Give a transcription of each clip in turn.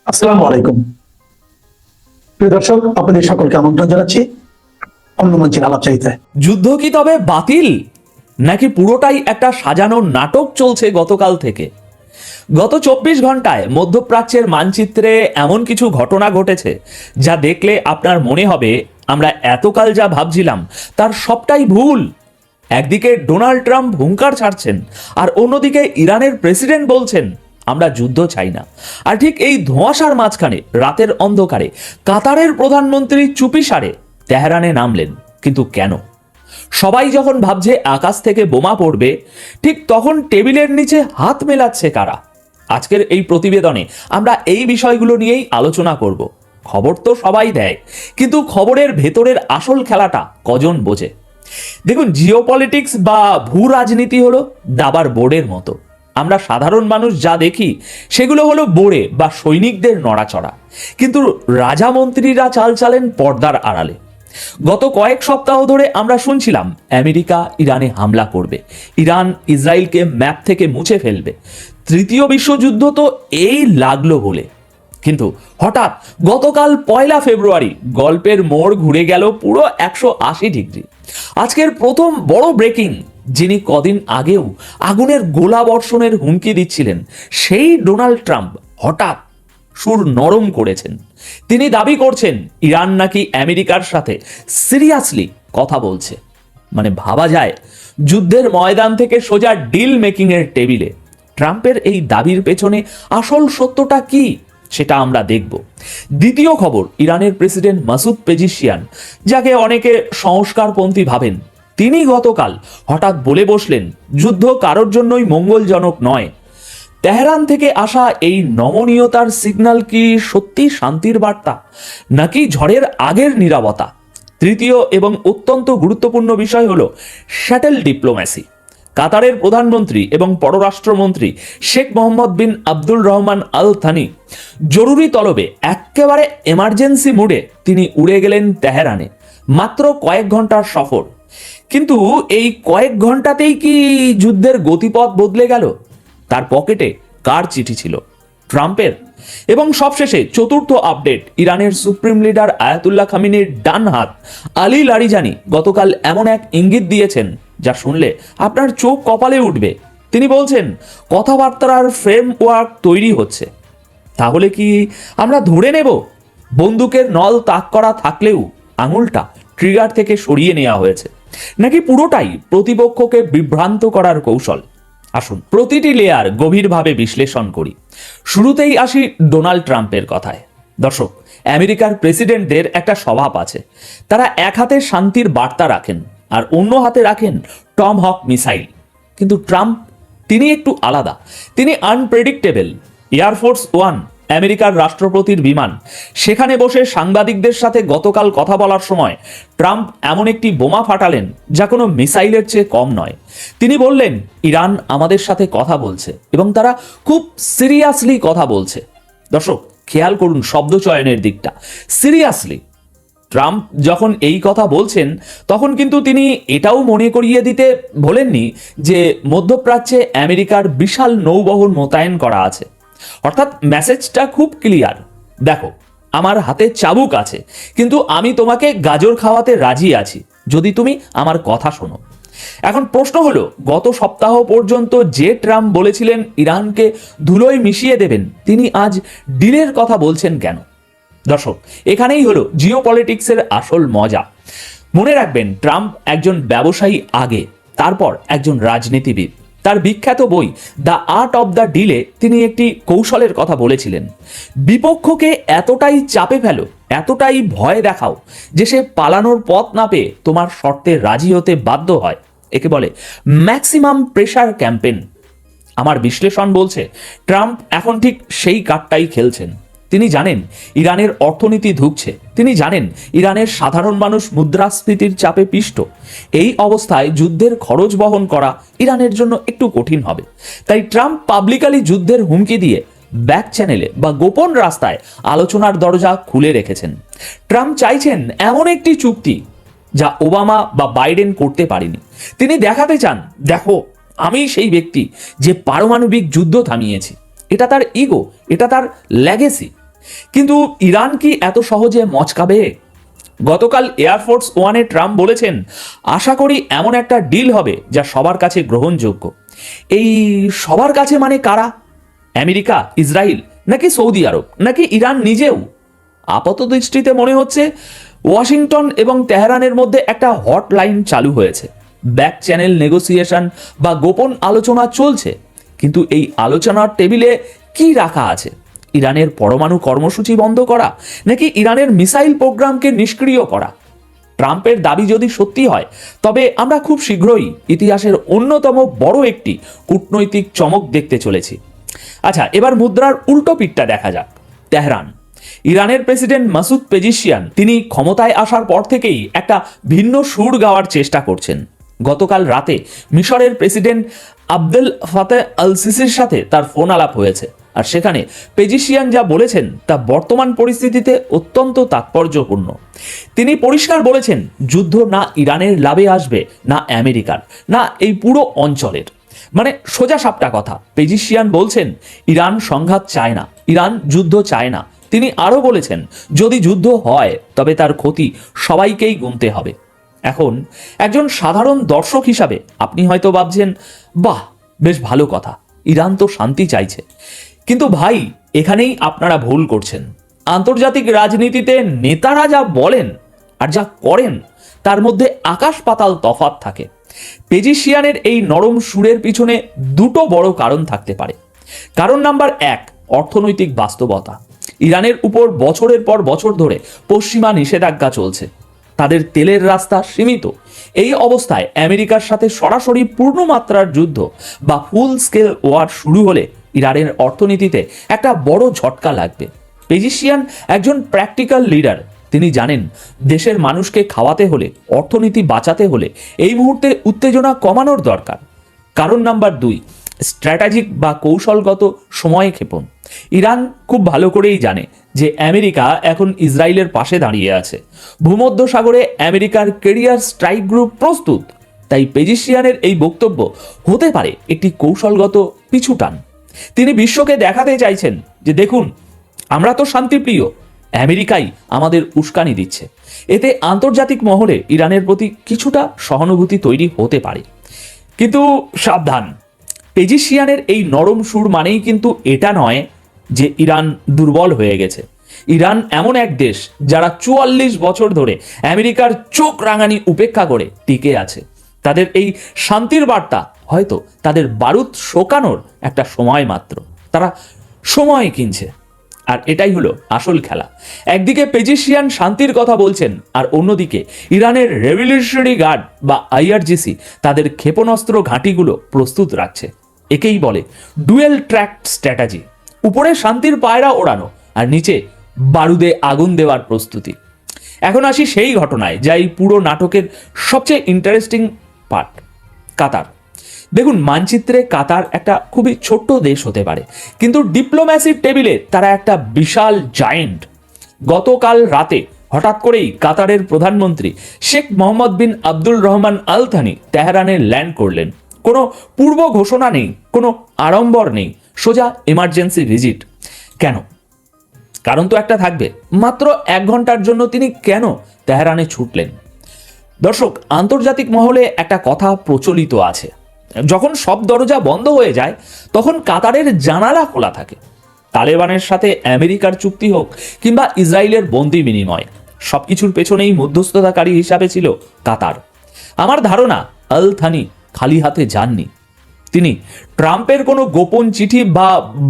আসসালামু আলাইকুম। প্রিয় দর্শক, আপনাদের সকলকে আমন্ত্রণ জানাচ্ছি অন্য মঞ্চের আলাপচারিতায়। যুদ্ধ কি তবে বাতিল, নাকি পুরোটাই একটা সাজানো নাটক চলছে গতকাল থেকে? গত 24 ঘন্টায় মধ্যপ্রাচ্যের মানচিত্রে এমন কিছু ঘটনা ঘটেছে যা দেখলে আপনার মনে হবে আমরা এতকাল যা ভাবছিলাম তার সবটাই ভুল। একদিকে ডোনাল্ড ট্রাম্প হুঙ্কার ছাড়ছেন, আর অন্যদিকে ইরানের প্রেসিডেন্ট বলছেন আমরা যুদ্ধ চাই না। আর ঠিক এই ধোঁয়াশার মাঝখানে রাতের অন্ধকারে কাতারের প্রধানমন্ত্রী চুপিসারে তেহরানে নামলেন। কিন্তু কেন? সবাই যখন ভাবছে আকাশ থেকে বোমা পড়বে, ঠিক তখন টেবিলের নিচে হাত মেলাচ্ছে কারা? আজকের এই প্রতিবেদনে আমরা এই বিষয়গুলো নিয়েই আলোচনা করব। খবর তো সবাই দেয়, কিন্তু খবরের ভেতরের আসল খেলাটা কজন বোঝে? দেখুন, জিওপলিটিক্স বা ভূ রাজনীতি হলো দাবার বোর্ডের মতো। আমরা সাধারণ মানুষ যা দেখি সেগুলো হলো বোর্ডে বা সৈনিকদের নড়াচড়া, কিন্তু রাজা মন্ত্রীরা চাল চালেন পর্দার আড়ালে। গত কয়েক সপ্তাহ ধরে আমরা শুনছিলাম আমেরিকা ইরানে হামলা করবে, ইরান ইসরায়েলকে ম্যাপ থেকে মুছে ফেলবে, তৃতীয় বিশ্বযুদ্ধ তো এই লাগলো বলে। কিন্তু হঠাৎ গতকাল 1 ফেব্রুয়ারি গল্পের মোড় ঘুরে গেল পুরো 180 ডিগ্রি। আজকের প্রথম বড় ব্রেকিং, যিনি কদিন আগেও আগুনের গোলা বর্ষণের হুমকি দিচ্ছিলেন, সেই ডোনাল্ড ট্রাম্প হঠাৎ সুর নরম করেছেন। তিনি দাবি করছেন ইরান নাকি আমেরিকার সাথে সিরিয়াসলি কথা বলছে। মানে ভাবা যায়, যুদ্ধের ময়দান থেকে সোজা ডিল মেকিং এর টেবিলে। ট্রাম্পের এই দাবির পেছনে আসল সত্যটা কি সেটা আমরা দেখব। দ্বিতীয় খবর, ইরানের প্রেসিডেন্ট মাসুদ পেজিশিয়ান, যাকে অনেকে সংস্কারপন্থী ভাবেন, তিনি গতকাল হঠাৎ বলে বসলেন যুদ্ধ কারোর জন্যই মঙ্গলজনক নয়। তেহরান থেকে আসা এই নমনীয়তার সিগন্যাল কি সত্যি শান্তির বার্তা, নাকি ঝড়ের আগের নীরবতা? তৃতীয় এবং অত্যন্ত গুরুত্বপূর্ণ বিষয় হলো শ্যাটেল ডিপ্লোম্যাসি। কাতারের প্রধানমন্ত্রী এবং পররাষ্ট্রমন্ত্রী Sheikh Mohammed bin Abdul Rahman Al Thani জরুরি তলবে একেবারে এমার্জেন্সি মুডে তিনি উড়ে গেলেন তেহরানে। মাত্র কয়েক ঘন্টার সফর, কিন্তু এই কয়েক ঘন্টাতেই কি যুদ্ধের গতিপথ বদলে গেল? তার পকেটে কার চিঠি ছিল? ট্রাম্পের। এবং সবশেষে চতুর্থ আপডেট, ইরানের সুপ্রিম লিডার আয়াতুল্লাহ খামিনির ডান হাত আলী লারিজানি গতকাল এমন এক ইঙ্গিত দিয়েছেন যা শুনলে আপনার চোখ কপালে উঠবে। তিনি বলছেন কথাবার্তার ফ্রেমওয়ার্ক তৈরি হচ্ছে। তাহলে কি আমরা ধরে নেব বন্দুকের নল তাক করা থাকলেও আঙুলটা ট্রিগার থেকে সরিয়ে নেওয়া হয়েছে, নাকি পুরোটাই প্রতিপক্ষকে বিভ্রান্ত করার কৌশল? আসুন প্রতিটি লেয়ার গভীরভাবে বিশ্লেষণ করি। শুরুতেই আসি ডোনাল্ড ট্রাম্পের কথায়। দর্শক, আমেরিকার প্রেসিডেন্টদের একটা স্বভাব আছে, তারা এক হাতে শান্তির বার্তা রাখেন আর অন্য হাতে রাখেন টম হক মিসাইল। কিন্তু ট্রাম্প, তিনি একটু আলাদা। তিনি আনপ্রেডিক্টেবল। এয়ারফোর্স ওয়ান, আমেরিকার রাষ্ট্রপতির বিমান, সেখানে বসে সাংবাদিকদের সাথে গতকাল কথা বলার সময় ট্রাম্প এমন একটি বোমা ফাটালেন যা কোনো মিসাইলের চেয়ে কম নয়। তিনি বললেন ইরান আমাদের সাথে কথা বলছে এবং তারা খুব সিরিয়াসলি কথা বলছে। দর্শক, খেয়াল করুন শব্দ চয়নের দিকটা, সিরিয়াসলি। ট্রাম্প যখন এই কথা বলছেন তখন কিন্তু তিনি এটাও মনে করিয়ে দিতে ভোলেননি যে মধ্যপ্রাচ্যে আমেরিকার বিশাল নৌবহর মোতায়েন করা আছে। অর্থাৎ মেসেজটা খুব ক্লিয়ার, দেখো আমার হাতে চাবুক আছে, কিন্তু আমি তোমাকে গাজর খাওয়াতে রাজি আছি যদি তুমি আমার কথা শোনো। এখন প্রশ্ন হলো, গত সপ্তাহ পর্যন্ত যে ট্রাম্প বলেছিলেন ইরানকে ধুলোয় মিশিয়ে দেবেন, তিনি আজ ডিলের কথা বলছেন কেন? দর্শক, এখানেই হলো জিওপলিটিক্সের আসল মজা। মনে রাখবেন, ট্রাম্প একজন ব্যবসায়ী আগে, তারপর একজন রাজনীতিবিদ। তার বিখ্যাত বই the art of the delay তিনি একটি কৌশলের কথা বলেছিলেন। বিপক্ষকে এতটাই চাপে ফেলো, এতটাই ভয় দেখাও যে সে পালানোর পথ না পেয়ে তোমার শর্তে রাজি হতে বাধ্য হয়। একে বলে ম্যাক্সিমাম প্রেসার ক্যাম্পেন। আমার বিশ্লেষণ বলছে ট্রাম্প এখন ঠিক সেই কার্ডটাই খেলছেন। তিনি জানেন ইরানের অর্থনীতি ধুঁকছে, তিনি জানেন ইরানের সাধারণ মানুষ মুদ্রাস্ফীতির চাপে পিষ্ট। এই অবস্থায় যুদ্ধের খরচ বহন করা ইরানের জন্য একটু কঠিন হবে। তাই ট্রাম্প পাবলিকালি যুদ্ধের হুমকি দিয়ে ব্যাক চ্যানেলে বা গোপন রাস্তায় আলোচনার দরজা খুলে রেখেছেন। ট্রাম্প চাইছেন এমন একটি চুক্তি যা ওবামা বা বাইডেন করতে পারেনি। তিনি দেখাতে চান, দেখো আমি সেই ব্যক্তি যে পারমাণবিক যুদ্ধ থামিয়েছি। এটা তার ইগো, এটা তার লেগেসি। কিন্তু ইরান কি এত সহজে মচকাবে? গতকাল এয়ারফোর্স ওয়ানে ট্রাম্প বলেছেন, আশা করি এমন একটা ডিল হবে যা সবার কাছে গ্রহণযোগ্য। এই সবার কাছে মানে কারা? আমেরিকা, ইসরায়েল, নাকি সৌদি আরব, নাকি ইরান নিজেও? আপাত দৃষ্টিতে মনে হচ্ছে ওয়াশিংটন এবং তেহরানের মধ্যে একটা হটলাইন চালু হয়েছে। ব্যাক চ্যানেল নেগোসিয়েশন বা গোপন আলোচনা চলছে। কিন্তু এই আলোচনার টেবিলে কি রাখা আছে? ইরানের পরমাণু কর্মসূচি বন্ধ করা, নাকি ইরানের মিসাইল প্রোগ্রামকে নিষ্ক্রিয় করা? ট্রাম্পের দাবি যদি সত্যি হয়, তবে আমরা খুব শীঘ্রই ইতিহাসের অন্যতম বড় একটি কূটনৈতিক চমক দেখতে চলেছি। আচ্ছা, এবার মুদ্রার উল্টো পিঠটা দেখা যাক। তেহরান। ইরানের প্রেসিডেন্ট মাসুদ পেজিশিয়ান তিনি ক্ষমতায় আসার পর থেকেই একটা ভিন্ন সুর গাওয়ার চেষ্টা করছেন। গতকাল রাতে মিশরের প্রেসিডেন্ট আবদেল ফাতেহ আল সিসির সাথে তার ফোন আলাপ হয়েছে, আর সেখানে পেজিশিয়ান যা বলেছেন তা বর্তমান পরিস্থিতিতে অত্যন্ত তাৎপর্যপূর্ণ। তিনি পরিষ্কার বলেছেন, যুদ্ধ না ইরানের লাভে আসবে, না আমেরিকার, না এই পুরো অঞ্চলের। মানে সোজা সাপটা কথা, পেজিশিয়ান বলছেন ইরান সংঘাত চায় না, ইরান যুদ্ধ চায় না। তিনি আরো বলেছেন, যদি যুদ্ধ হয় তবে তার ক্ষতি সবাইকেই গুনতে হবে। এখন একজন সাধারণ দর্শক হিসাবে আপনি হয়তো ভাবছেন, বাহ, বেশ ভালো কথা, ইরান তো শান্তি চাইছে। কিন্তু ভাই, এখানেই আপনারা ভুল করছেন। আন্তর্জাতিক রাজনীতিতে নেতারা যা বলেন আর যা করেন তার মধ্যে আকাশ পাতাল তফাৎ থাকে। পেজিশিয়ানের এই নরম সুরের পিছনে দুটো বড় কারণ থাকতে পারে। কারণ নাম্বার 1, অর্থনৈতিক বাস্তবতা। ইরানের উপর বছরের পর বছর ধরে পশ্চিমা নিষেধাজ্ঞা চলছে, তাদের তেলের রাস্তা সীমিত। এই অবস্থায় আমেরিকার সাথে সরাসরি পূর্ণমাত্রার যুদ্ধ বা ফুল স্কেল ওয়ার শুরু হলে ইরানের অর্থনীতিতে একটা বড় ঝটকা লাগবে। পেজিশিয়ান একজন প্র্যাকটিক্যাল লিডার। তিনি জানেন দেশের মানুষকে খাওয়াতে হলে, অর্থনীতি বাঁচাতে হলে এই মুহূর্তে উত্তেজনা কমানোর দরকার। কারণ নাম্বার 2, স্ট্র্যাটেজিক বা কৌশলগত সময় ক্ষেপণ। ইরান খুব ভালো করেই জানে যে আমেরিকা এখন ইসরায়েলের পাশে দাঁড়িয়ে আছে। ভূমধ্যসাগরে আমেরিকার কেরিয়ার স্ট্রাইক গ্রুপ প্রস্তুত। তাই পেজিশিয়ানের এই বক্তব্য হতে পারে একটি কৌশলগত পিছুটান। তিনি বিশ্বকে দেখাতে চাইছেন যে দেখুন, আমরা তো শান্তিপ্রিয়, আমেরিকাই আমাদের উস্কানি দিচ্ছে। এতে আন্তর্জাতিক মহলে ইরানের প্রতি কিছুটা সহানুভূতি তৈরি হতে পারে। কিন্তু সাবধান, পেজিশিয়ানের এই নরম সুর মানেই কিন্তু এটা নয় যে ইরান দুর্বল হয়ে গেছে। ইরান এমন এক দেশ যারা 44 বছর ধরে আমেরিকার চোখ রাঙানি উপেক্ষা করে টিকে আছে। তাদের এই শান্তির বার্তা হয়তো তাদের বারুদ শোকানোর একটা সময় মাত্র। তারা সময় কিনছে, আর এটাই হলো আসল খেলা। একদিকে পেজিশিয়ান শান্তির কথা বলছেন, আর অন্যদিকে ইরানের রেভলিউশনারি গার্ড বা আইআরজিসি তাদের ক্ষেপণাস্ত্র ঘাঁটিগুলো প্রস্তুত রাখছে। একেই বলে ডুয়েল ট্র্যাক স্ট্র্যাটেজি। উপরে শান্তির পায়রা ওড়ানো, আর নিচে বারুদে আগুন দেওয়ার প্রস্তুতি। এখন আসি সেই ঘটনায় যা এই পুরো নাটকের সবচেয়ে ইন্টারেস্টিং পার্ট, কাতার। দেখুন, মানচিত্রে কাতার একটা খুবই ছোট্ট দেশ হতে পারে, কিন্তু ডিপ্লোম্যাসির টেবিলে তারা একটা বিশাল জায়েন্ট। গতকাল রাতে হঠাৎ করেই কাতারের প্রধানমন্ত্রী Sheikh Mohammed bin Abdul Rahman Al Thani তেহরানে ল্যান্ড করলেন। কোনো পূর্ব ঘোষণা নেই, কোনো আড়ম্বর নেই, সোজা এমার্জেন্সি ভিজিট। কেন? কারণ তো একটা থাকবে, মাত্র 1 ঘন্টার জন্য তিনি কেন তেহরানে ছুটলেন? দর্শক, আন্তর্জাতিক মহলে একটা কথা প্রচলিত আছে, যখন সব দরজা বন্ধ হয়ে যায় তখন কাতারের জানালা খোলা থাকে। তালেবানের সাথে আমেরিকার চুক্তি হোক কিংবা ইসরায়েলের বন্দি বিনিময়, সবকিছুর পেছনেই মধ্যস্থতাকারী হিসাবে ছিল কাতার। আমার ধারণা আল থানি খালি হাতে যাননি। তিনি ট্রাম্পের কোনো গোপন চিঠি বা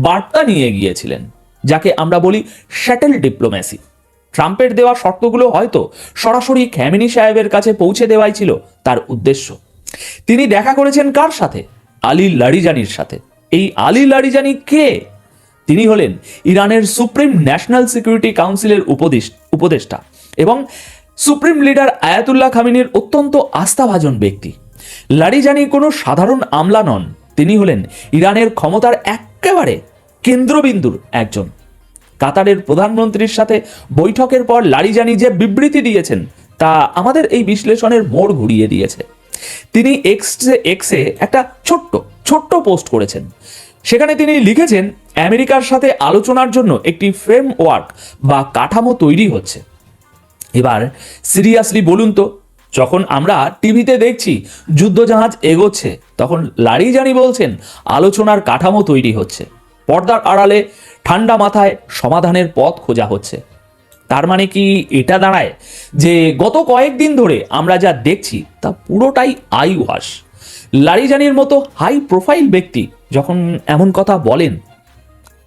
বার্তা নিয়ে গিয়েছিলেন, যাকে আমরা বলি শ্যাটেল ডিপ্লোম্যাসি। ট্রাম্পের দেওয়া শর্তগুলো হয়তো সরাসরি খেমেনি সাহেবের কাছে পৌঁছে দেওয়াই ছিল তার উদ্দেশ্য। তিনি দেখা করেছেন কার সাথে? আলী লারিজানির সাথে। এই আলী লারিজানি কে? তিনি হলেন ইরানের সুপ্রিম ন্যাশনাল সিকিউরিটি কাউন্সিলের উপদেষ্টা এবং সুপ্রিম লিডার আয়াতুল্লাহ খামিনির অত্যন্ত আস্থাভাজন ব্যক্তি। লারিজানি কোনো সাধারণ আমলা নন, তিনি হলেন ইরানের ক্ষমতার একেবারে কেন্দ্রবিন্দুর একজন। কাতারের প্রধানমন্ত্রীর সাথে বৈঠকের পর লারিজানি যে বিবৃতি দিয়েছেন তা আমাদের এই বিশ্লেষণের মোড় ঘুরিয়ে দিয়েছে। তিনি এক্সে একটা ছোট্ট পোস্ট করেছেন। সেখানে তিনি লিখেছেন আমেরিকার সাথে আলোচনার জন্য একটি ফ্রেমওয়ার্ক বা কাঠামো তৈরি হচ্ছে। এবার সিরিয়াসলি বলুন তো, যখন আমরা টিভিতে দেখছি যুদ্ধজাহাজ এগোচ্ছে, তখন লারিজানি বলছেন আলোচনার কাঠামো তৈরি হচ্ছে, পর্দার আড়ালে ঠান্ডা মাথায় সমাধানের পথ খোঁজা হচ্ছে। তার মানে কি এটা দাঁড়ায় যে গত কয়েকদিন ধরে আমরা যা দেখছি তা পুরোটাই আই ওয়াশ? লারিজানির মতো হাই প্রোফাইল ব্যক্তি যখন এমন কথা বলেন,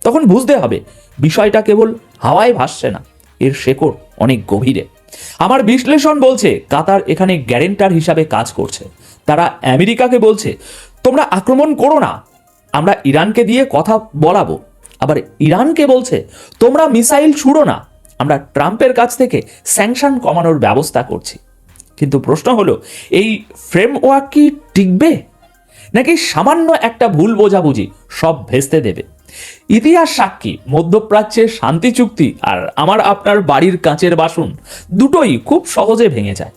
তখন বুঝতে হবে বিষয়টা কেবল হাওয়ায় ভাসছে না, এর শেকড় অনেক গভীরে। আমার বিশ্লেষণ বলছে কাতার এখানে গ্যারেন্টার হিসাবে কাজ করছে। তারা আমেরিকাকে বলছে তোমরা আক্রমণ করো না, আমরা ইরানকে দিয়ে কথা বলাবো। আবার ইরানকে বলছে তোমরা মিসাইল ছুড়ো না, আমরা ট্রাম্পের কাছ থেকে স্যাংশন কমানোর ব্যবস্থা করছি। কিন্তু প্রশ্ন হলো, এই ফ্রেমওয়ার্ক কি টিকবে, নাকি সামান্য একটা ভুল বোঝাবুঝি সব ভেস্তে দেবে? ইতিহাস সাক্ষী, মধ্যপ্রাচ্যের শান্তি চুক্তি আর আমার আপনার বাড়ির কাঁচের বাসন দুটোই খুব সহজে ভেঙে যায়।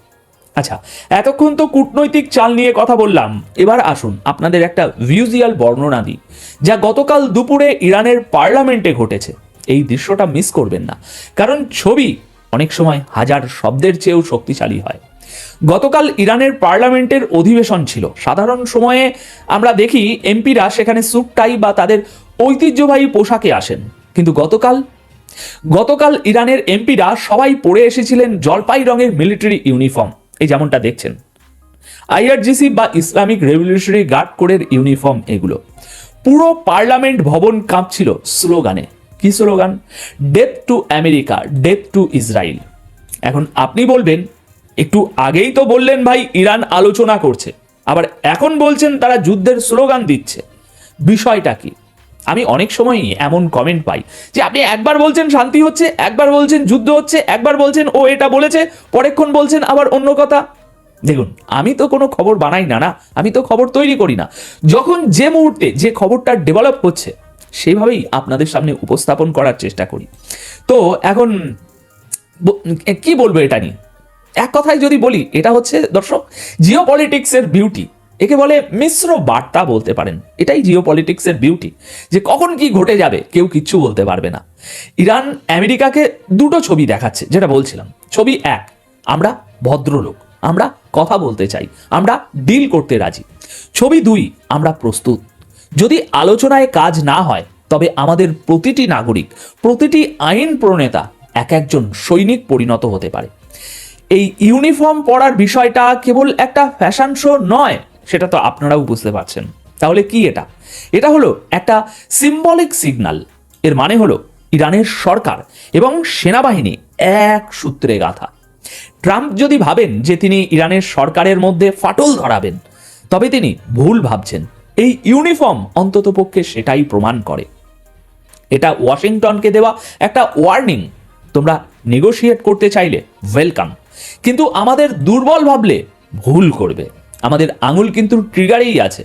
আচ্ছা, এতক্ষণ তো কূটনৈতিক চাল নিয়ে কথা বললাম, এবার আসুন আপনাদের একটা ভিজুয়াল বর্ণনা দিই, যা গতকাল দুপুরে ইরানের পার্লামেন্টে ঘটেছে। এই দৃশ্যটা মিস করবেন না, কারণ ছবি অনেক সময় হাজার শব্দের চেয়েও শক্তিশালী হয়। গতকাল ইরানের পার্লামেন্টের অধিবেশন ছিল। সাধারণ সময়ে আমরা দেখি এমপিরা সেখানে স্যুট টাই বা তাদের ঐতিহ্যবাহী পোশাকে আসেন, কিন্তু গতকাল ইরানের এমপিরা সবাই পরে এসেছিলেন জলপাই রঙের মিলিটারি ইউনিফর্ম, এই যেমনটা দেখছেন, আইআরজিসি বা ইসলামিক রেভলিউশনারি গার্ড কোডের ইউনিফর্ম এগুলো। পুরো পার্লামেন্ট ভবন কাঁপছিল স্লোগানে। কি slogan? Death to America, death two Israel. এখন আপনি বলবেন, একটু আগেই তো বললেন ভাই ইরান আলোচনা করছে, আবার এখন বলছেন তারা যুদ্ধের স্লোগান দিচ্ছে, বিষয়টা কি? আমি অনেক সময়ই এমন কমেন্ট পাই যে আপনি একবার বলছেন শান্তি হচ্ছে, একবার বলছেন যুদ্ধ হচ্ছে, একবার বলছেন ও এটা বলেছে, পরেক্ষণ বলছেন আবার অন্য কথা। দেখুন, আমি তো কোনো খবর বানাই না, আমি তো খবর তৈরি করি না। যখন যে মুহূর্তে যে খবরটা ডেভেলপ হচ্ছে সেভাবেই আপনাদের সামনে উপস্থাপন করার চেষ্টা করি। তো এখন কি বলবো এটা নিয়ে? এক কথায় যদি বলি, এটা হচ্ছে দর্শক জিও পলিটিক্সের বিউটি। একে বলে মিশ্র বার্তা বলতে পারেন। এটাই জিও পলিটিক্সের বিউটি, যে কখন কি ঘটে যাবে কেউ কিচ্ছু বলতে পারবে না। ইরান আমেরিকাকে দুটো ছবি দেখাচ্ছে, যেটা বলছিলাম। ছবি এক, আমরা ভদ্রলোক, আমরা কথা বলতে চাই, আমরা ডিল করতে রাজি। ছবি দুই, আমরা প্রস্তুত। যদি আলোচনায় কাজ না হয় তবে আমাদের প্রতিটি নাগরিক, প্রতিটি আইন প্রণেতা এক একজন সৈনিক পরিণত হতে পারে। এই ইউনিফর্ম পরার বিষয়টা কেবল একটা ফ্যাশন শো নয়, সেটা তো আপনারাও বুঝতে পারছেন। তাহলে কি এটা? এটা হলো একটা সিম্বলিক সিগন্যাল। এর মানে হলো ইরানের সরকার এবং সেনাবাহিনী এক সূত্রে গাঁথা। ট্রাম্প যদি ভাবেন যে তিনি ইরানের সরকারের মধ্যে ফাটল ধরাবেন, তবে তিনি ভুল ভাবছেন। এই ইউনিফর্ম অন্ততপক্ষে সেটাই প্রমাণ করে। এটা ওয়াশিংটনকে দেওয়া একটা ওয়ার্নিং, তোমরা নেগোশিয়েট করতে চাইলে ওয়েলকাম, কিন্তু আমাদের দুর্বল ভাবলে ভুল করবে। আমাদের আঙুল কিন্তু ট্রিগারেই আছে।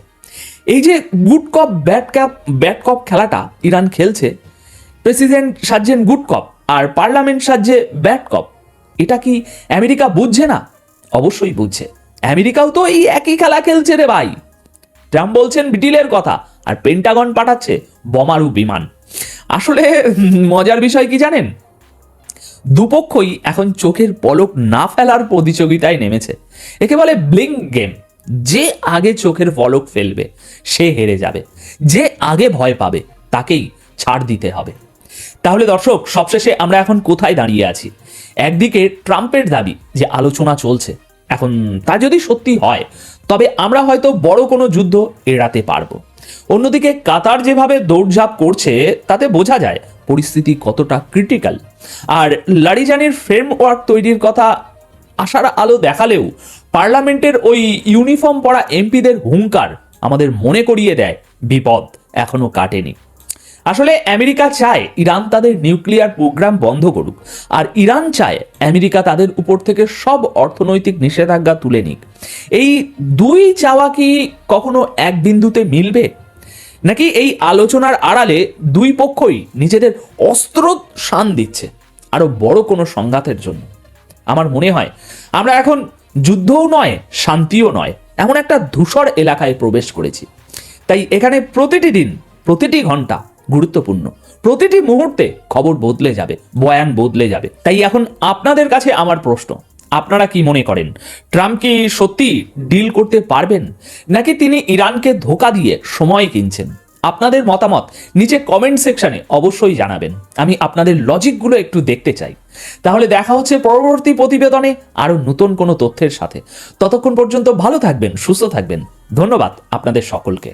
এই যে গুড কপ ব্যাড কপ খেলাটা ইরান খেলছে, প্রেসিডেন্ট সাজছেন গুড কপ আর পার্লামেন্ট সাজছে ব্যাড কপ, এটা কি আমেরিকা বুঝছে না? অবশ্যই বুঝছে। আমেরিকাও তো এই একই খেলা খেলছে রে ভাই। ট্রাম্প বলছেন ডিলের কথা, আর পেন্টাগন পাঠাচ্ছে বোমারু বিমান। আসলে মজার বিষয় কি জানেন? দুপক্ষই এখন চোখের পলক না ফেলার প্রতিযোগিতায় নেমেছে। একে বলে ব্লিঙ্ক গেম। যে আগে চোখের পলক ফেলবে সে হেরে যাবে, যে আগে ভয় পাবে তাকেই ছাড় দিতে হবে। তাহলে দর্শক, সবশেষে আমরা এখন কোথায় দাঁড়িয়ে আছি? একদিকে ট্রাম্পের দাবি যে আলোচনা চলছে, এখন তা যদি সত্যি হয় তবে আমরা হয়তো বড় কোনো যুদ্ধ এড়াতে পারবো। অন্যদিকে কাতার যেভাবে দৌড়ঝাঁপ করছে তাতে বোঝা যায় পরিস্থিতি কতটা ক্রিটিক্যাল। আর লারিজানির ফ্রেমওয়ার্ক তৈরির কথা আশার আলো দেখালেও পার্লামেন্টের ওই ইউনিফর্ম পরা এমপিদের হুঙ্কার আমাদের মনে করিয়ে দেয় বিপদ এখনো কাটেনি। আসলে আমেরিকা চায় ইরান তাদের নিউক্লিয়ার প্রোগ্রাম বন্ধ করুক, আর ইরান চায় আমেরিকা তাদের উপর থেকে সব অর্থনৈতিক নিষেধাজ্ঞা তুলে নিক। এই দুই চাওয়া কি কখনো এক বিন্দুতে মিলবে, নাকি এই আলোচনার আড়ালে দুই পক্ষই নিজেদের অস্ত্র শান দিচ্ছে আরো বড় কোনো সংঘাতের জন্য? আমার মনে হয় আমরা এখন যুদ্ধও নয়, শান্তিও নয়, এমন একটা ধূসর এলাকায় প্রবেশ করেছি। তাই এখানে প্রতিটি দিন, প্রতিটি ঘন্টা গুরুত্বপূর্ণ, প্রতিটি মুহূর্তে খবর বদলে যাবে, বয়ান বদলে যাবে। তাই এখন আপনাদের কাছে আমার প্রশ্ন, আপনারা কি মনে করেন ট্রাম্প কি সত্যি ডিল করতে পারবেন, নাকি তিনি ইরানকে ধোঁকা দিয়ে সময় কিনছেন? আপনাদের মতামত নিচে কমেন্ট সেকশনে অবশ্যই জানাবেন। আমি আপনাদের লজিকগুলো একটু দেখতে চাই। তাহলে দেখা হচ্ছে পরবর্তী প্রতিবেদনে আরো নতুন কোনো তথ্যের সাথে। ততক্ষণ পর্যন্ত ভালো থাকবেন, সুস্থ থাকবেন। ধন্যবাদ আপনাদের সকলকে।